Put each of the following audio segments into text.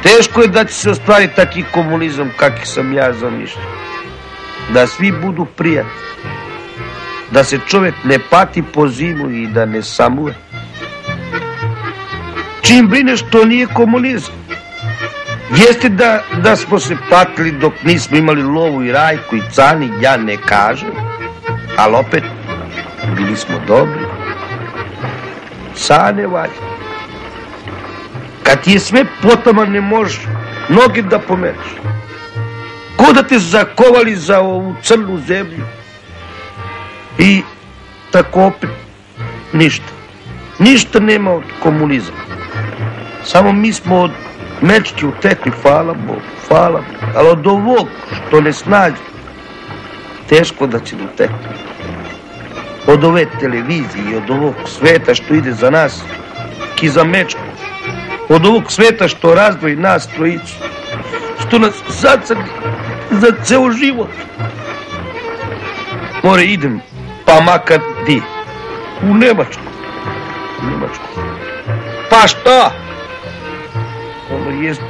Teško je da će se ostvariti taki komunizam kakvi sam ja zamišljao. Da svi budu prijatelji. Da se čovjek ne pati po zimu i da ne samuje. Čim brineš, to nije komunizam. Jeste da smo se patili dok nismo imali lovu i Rajku i Cani, ja ne kažem, ali opet bili smo dobri. Sad ne valja. Kad ti je sve potaman, ne možeš noge da pomereš. Ko da te zakovali za ovu crnu zemlju. I tako opet ništa. Ništa nema od komunizma. Samo mi smo od mečke utekli, hvala Bogu, hvala Bogu. Ali od ovog što ne snađe, teško da će utekli. Od ove televizije i od ovog sveta što ide za nas, ki za mečku. Od ovog sveta što razdvoji nas trojicu, što nas zacrni za ceo život. More idem, pa makar di? U Nemačku. U Nemačku. Pa šta? Ono jest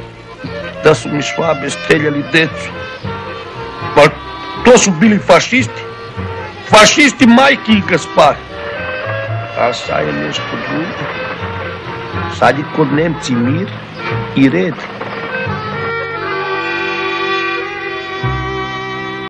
da su mi Švabe streljali decu. Pa to su bili fašisti. Fašisti majki i Gaspari. A sad je nešto drugo. Sad je kod Nemci mir i red.